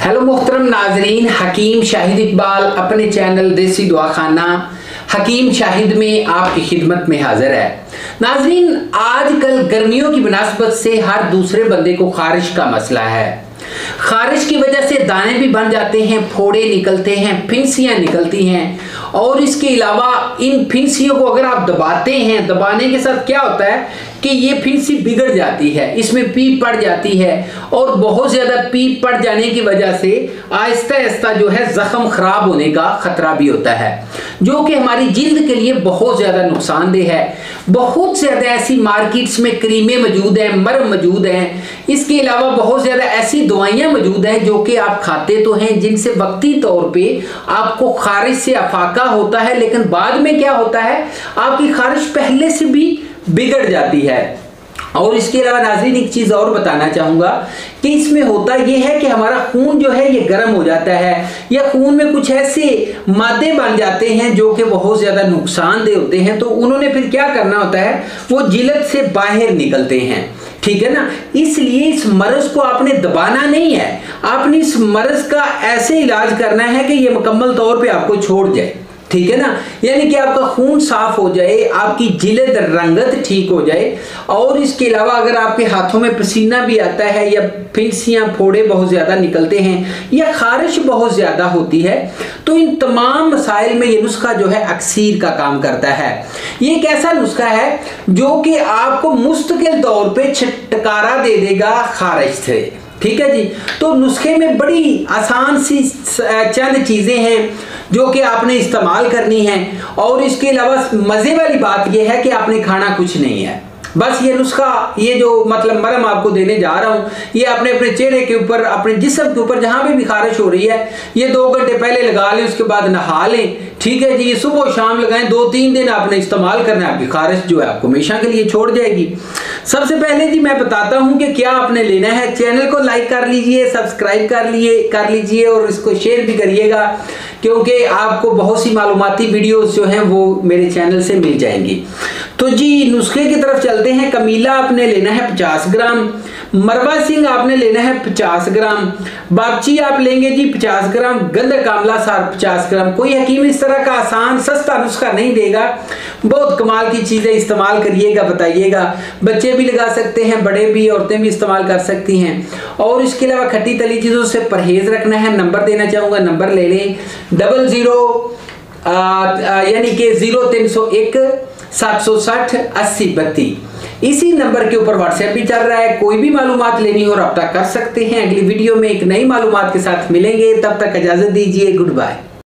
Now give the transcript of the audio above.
Hello मोहतरम नाजरीन, हकीम शाहिद इकबाल अपने चैनल देसी दुआखाना हकीम शाहिद में आपकी खिदमत में हाजिर है। नाजरीन, आजकल गर्मियों की मुनासबत से हर दूसरे बंदे को खारिश का मसला है। खारिश की वजह से दाने भी बन जाते हैं, फोड़े निकलते हैं, फिंसियाँ निकलती हैं और इसके अलावा इन फिंसियों को अगर आप दबाते हैं, दबाने के साथ क्या होता है कि ये फिंसी बिगड़ जाती है, इसमें पीप पड़ जाती है और बहुत ज़्यादा पीप पड़ जाने की वजह से आहिस्ता आहिस्ता जो है ज़ख्म ख़राब होने का ख़तरा भी होता है, जो कि हमारी जिल्द के लिए बहुत ज़्यादा नुकसानदेह है। बहुत ज़्यादा ऐसी मार्केट्स में क्रीमें मौजूद हैं, मरहम मौजूद हैं, इसके अलावा बहुत ज़्यादा ऐसी दवाइयाँ मौजूद हैं जो कि आप खाते तो हैं, जिनसे वक्ती तौर पे आपको खारिश से अफाका होता है, लेकिन बाद में क्या होता है आपकी खारिश पहले से भी बिगड़ जाती है। और इसके अलावा नाज़रीन एक चीज़ और बताना चाहूँगा कि इसमें होता ये है कि हमारा खून जो है ये गर्म हो जाता है या खून में कुछ ऐसे मादे बन जाते हैं जो कि बहुत ज़्यादा नुकसानदेह होते हैं, तो उन्होंने फिर क्या करना होता है, वो जिल्द से बाहर निकलते हैं, ठीक है ना। इसलिए इस मर्ज को आपने दबाना नहीं है, आपने इस मर्ज का ऐसे इलाज करना है कि ये मुकम्मल तौर पे आपको छोड़ जाए, ठीक है ना। यानी कि आपका खून साफ हो जाए, आपकी जिल्द रंगत ठीक हो जाए और इसके अलावा अगर आपके हाथों में पसीना भी आता है या फिंसियाँ फोड़े बहुत ज़्यादा निकलते हैं या खारिश बहुत ज़्यादा होती है, तो इन तमाम मसाइल में ये नुस्खा जो है अक्सीर का काम करता है। ये एक ऐसा नुस्खा है जो कि आपको मुस्तकिल तौर पे छुटकारा दे देगा खारिश से, ठीक है जी। तो नुस्खे में बड़ी आसान सी चंद चीज़ें हैं जो कि आपने इस्तेमाल करनी है और इसके अलावा मज़े वाली बात यह है कि आपने खाना कुछ नहीं है, बस ये नुस्खा, ये जो मतलब मरहम आपको देने जा रहा हूँ, ये आपने अपने चेहरे के ऊपर, अपने जिस्म के ऊपर जहाँ भी खारिश हो रही है, ये 2 घंटे पहले लगा लें, उसके बाद नहा लें, ठीक है जी। ये सुबह शाम लगाएं, 2-3 दिन आपने इस्तेमाल करना है, आपकी खारिश जो है आपको हमेशा के लिए छोड़ जाएगी। सबसे पहले जी मैं बताता हूँ कि क्या आपने लेना है। चैनल को लाइक कर लीजिए, सब्सक्राइब कर लीजिए और इसको शेयर भी करिएगा, क्योंकि आपको बहुत सी मालूमाती वीडियोस जो हैं वो मेरे चैनल से मिल जाएंगी। तो जी नुस्खे की तरफ चलते हैं। कमीला आपने लेना है 50 ग्राम, मरवा सिंह आपने लेना है 50 ग्राम, बागची आप लेंगे जी 50 ग्राम, गंदर कामला सार 50 ग्राम। कोई हकीम इस तरह का आसान सस्ता नुस्खा नहीं देगा, बहुत कमाल की चीज़ें इस्तेमाल करिएगा, बताइएगा। बच्चे भी लगा सकते हैं, बड़े भी, औरतें भी इस्तेमाल कर सकती हैं। और इसके अलावा खट्टी तली चीज़ों से परहेज़ रखना है। नंबर देना चाहूँगा, नंबर ले लें 00 यानी कि 0301 760 80 32। इसी नंबर के ऊपर व्हाट्सएप भी चल रहा है, कोई भी मालूमात लेनी हो रब्ता कर सकते हैं। अगली वीडियो में एक नई मालूमात के साथ मिलेंगे, तब तक इजाज़त दीजिए, गुड बाय।